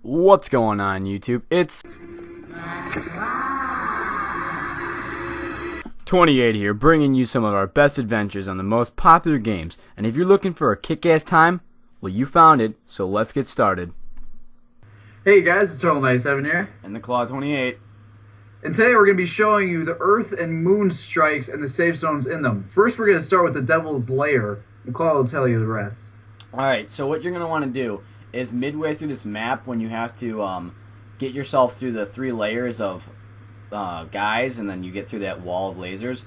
What's going on, YouTube? It's 28 here, bringing you some of our best adventures on the most popular games. And if you're looking for a kick-ass time, well, you found it, so let's get started. Hey guys, it's Turtle97 here. And the Claw 28. And today we're going to be showing you the Earth and Moon strikes and the safe zones in them. First we're going to start with the Devil's Lair. The Claw will tell you the rest. Alright, so what you're going to want to do is midway through this map, when you have to get yourself through the 3 layers of guys, and then you get through that wall of lasers.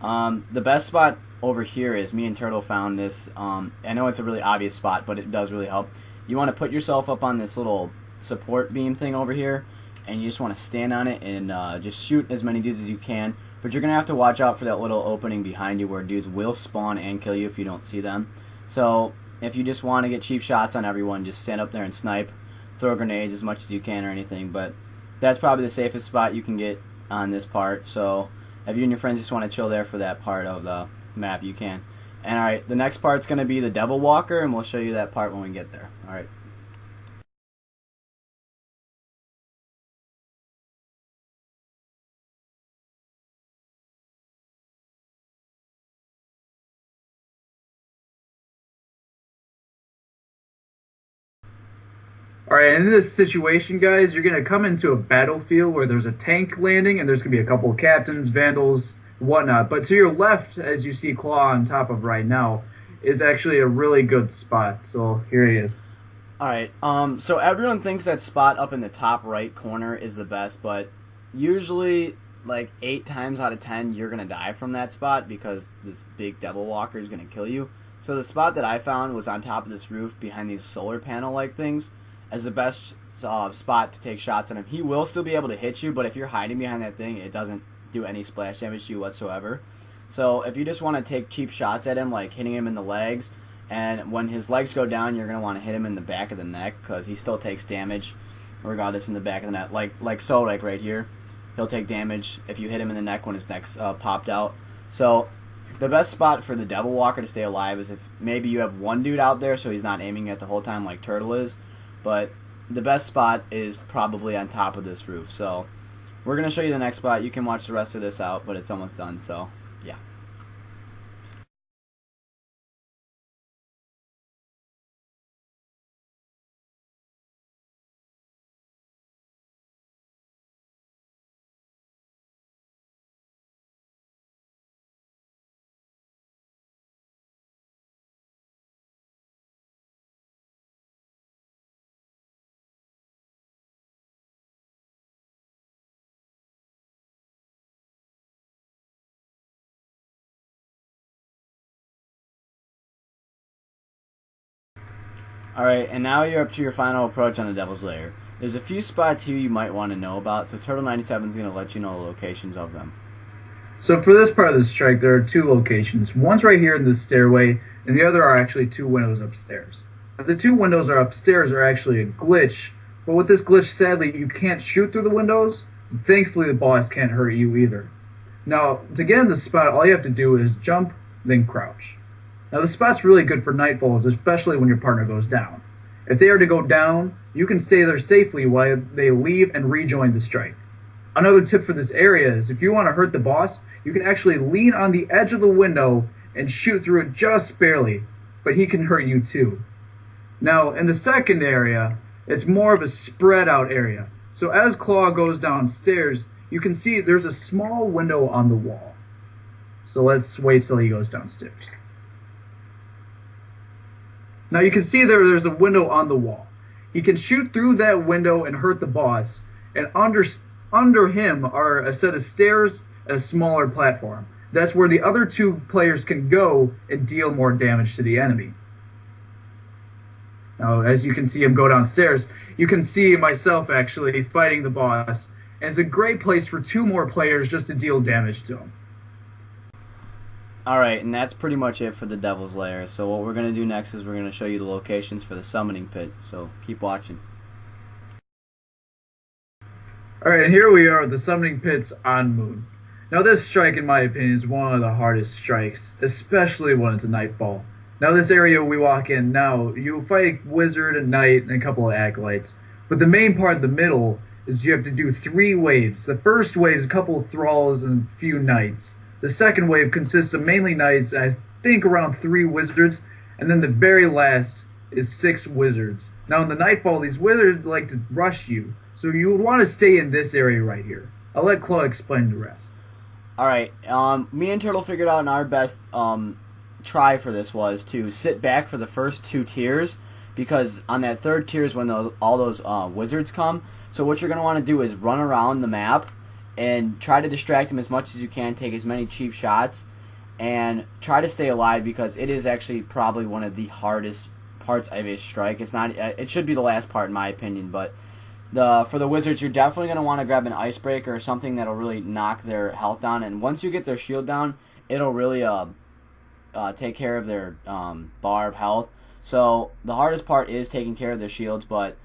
The best spot over here is, me and Turtle found this. I know it's a really obvious spot, but it does really help. You want to put yourself up on this little support beam thing over here, and you just want to stand on it and just shoot as many dudes as you can. But you're going to have to watch out for that little opening behind you where dudes will spawn and kill you if you don't see them. So if you just want to get cheap shots on everyone, just stand up there and snipe, throw grenades as much as you can or anything. But that's probably the safest spot you can get on this part. So if you and your friends just want to chill there for that part of the map, you can. And alright, the next part's going to be the Devil Walker, and we'll show you that part when we get there. Alright. Alright, in this situation, guys, you're going to come into a battlefield where there's a tank landing, and there's going to be a couple of captains, vandals, whatnot. But to your left, as you see Claw on top of right now, is actually a really good spot. So here he is. Alright, so everyone thinks that spot up in the top right corner is the best, but usually, like 8 times out of 10, you're going to die from that spot because this big Devil Walker is going to kill you. So the spot that I found was on top of this roof behind these solar panel-like things as the best spot to take shots on him. He will still be able to hit you, but if you're hiding behind that thing, it doesn't do any splash damage to you whatsoever. So if you just want to take cheap shots at him, like hitting him in the legs, and when his legs go down, you're going to want to hit him in the back of the neck, because he still takes damage regardless in the back of the neck. Like right here, he'll take damage if you hit him in the neck when his neck's popped out. So the best spot for the Devil Walker to stay alive is if maybe you have one dude out there so he's not aiming at the whole time like Turtle is. But the best spot is probably on top of this roof. So we're going to show you the next spot. You can watch the rest of this out, but it's almost done, so yeah. Alright, and now you're up to your final approach on the Devil's Lair. There's a few spots here you might want to know about, so Turtle97 is going to let you know the locations of them. So for this part of the strike, there are 2 locations. One's right here in this stairway, and the other are actually 2 windows upstairs. Now, the 2 windows are upstairs are actually a glitch, but with this glitch, sadly, you can't shoot through the windows. Thankfully, the boss can't hurt you either. Now, to get in this spot, all you have to do is jump, then crouch. Now, the spot's really good for nightfalls, especially when your partner goes down. If they are to go down, you can stay there safely while they leave and rejoin the strike. Another tip for this area is if you want to hurt the boss, you can actually lean on the edge of the window and shoot through it just barely, but he can hurt you too. Now, in the second area, it's more of a spread out area. So as Claw goes downstairs, you can see there's a small window on the wall. So let's wait till he goes downstairs. Now you can see there's a window on the wall. He can shoot through that window and hurt the boss, and under him are a set of stairs and a smaller platform. That's where the other 2 players can go and deal more damage to the enemy. Now, as you can see him go downstairs, you can see myself actually fighting the boss, and it's a great place for 2 more players just to deal damage to him. Alright, and that's pretty much it for the Devil's Lair. So what we're going to do next is we're going to show you the locations for the Summoning Pit. So keep watching. Alright, and here we are at the Summoning Pits on Moon. Now this strike, in my opinion, is one of the hardest strikes, especially when it's a nightfall. Now this area we walk in now, you fight a wizard, a knight, and a couple of acolytes. But the main part, the middle, is you have to do 3 waves. The first wave is a couple of thralls and a few knights. The second wave consists of mainly knights, and I think around 3 wizards, and then the very last is 6 wizards. Now in the nightfall, these wizards like to rush you, so you would want to stay in this area right here. I'll let Claude explain the rest. Alright, me and Turtle figured out our best try for this was to sit back for the first 2 tiers, because on that third tier is when all those wizards come. So what you're going to want to do is run around the map and try to distract them as much as you can, take as many cheap shots, and try to stay alive, because it is actually probably one of the hardest parts of a strike. It's not. It should be the last part in my opinion, but for the wizards, you're definitely going to want to grab an icebreaker or something that'll really knock their health down, and once you get their shield down, it'll really take care of their bar of health. So the hardest part is taking care of their shields, but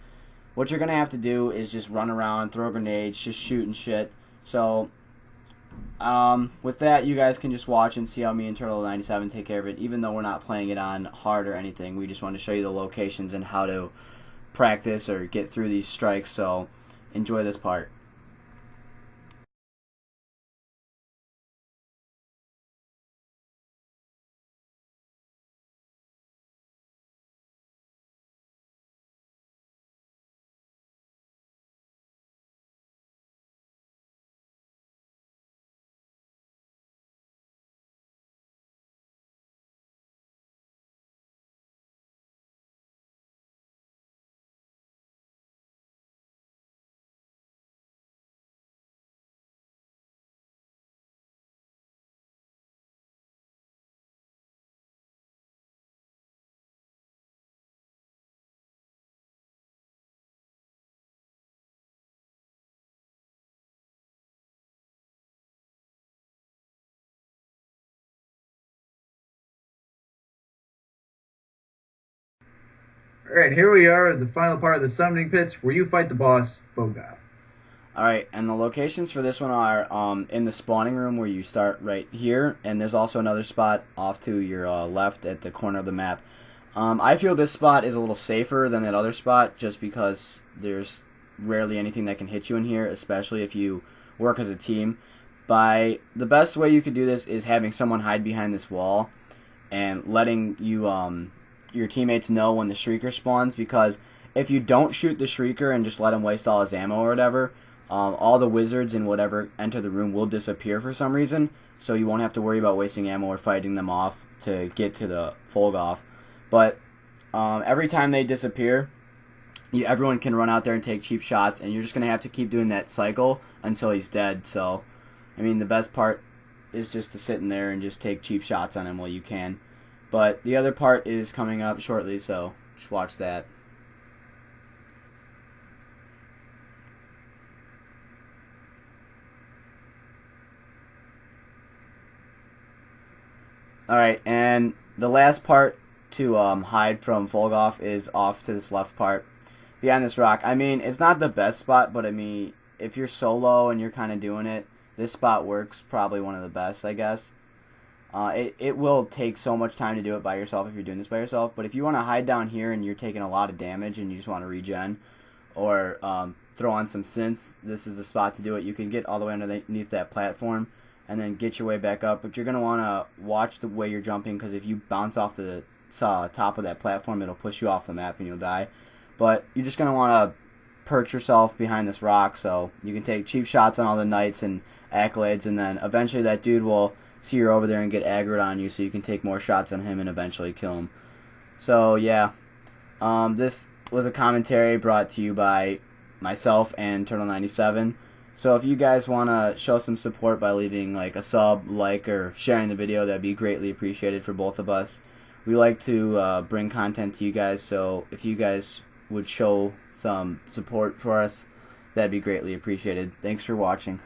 what you're going to have to do is just run around, throw grenades, just shoot and shit. So with that, you guys can just watch and see how me and Turtle97 take care of it, even though we're not playing it on hard or anything. We just want to show you the locations and how to practice or get through these strikes, so enjoy this part. Alright, here we are at the final part of the summoning pits where you fight the boss, Fogoth. Alright, and the locations for this one are in the spawning room, where you start right here, and there's also another spot off to your left at the corner of the map. I feel this spot is a little safer than that other spot, just because there's rarely anything that can hit you in here, especially if you work as a team. The best way you could do this is having someone hide behind this wall and letting your teammates know when the Shrieker spawns, because if you don't shoot the Shrieker and just let him waste all his ammo or whatever, all the wizards and whatever enter the room will disappear for some reason, so you won't have to worry about wasting ammo or fighting them off to get to the Folgoth. But every time they disappear, everyone can run out there and take cheap shots, and you're just going to have to keep doing that cycle until he's dead. So, I mean, the best part is just to sit in there and just take cheap shots on him while you can. But the other part is coming up shortly, so just watch that. Alright, and the last part to hide from Folgoth is off to this left part, behind this rock. I mean, it's not the best spot, but I mean, if you're solo and you're kind of doing it, this spot works, probably one of the best, I guess. It will take so much time to do it by yourself if you're doing this by yourself, but if you want to hide down here and you're taking a lot of damage and you just want to regen, or throw on some synths, this is the spot to do it. You can get all the way underneath that platform and then get your way back up, but you're going to want to watch the way you're jumping, because if you bounce off the top of that platform, it'll push you off the map and you'll die. But you're just going to want to perch yourself behind this rock so you can take cheap shots on all the knights and accolades, and then eventually that dude will see you're over there and get aggroed on you, so you can take more shots on him and eventually kill him. So yeah, this was a commentary brought to you by myself and Turtle97. So if you guys want to show some support by leaving like a sub, like, or sharing the video, that'd be greatly appreciated for both of us. We like to bring content to you guys, so if you guys would show some support for us, that'd be greatly appreciated. Thanks for watching.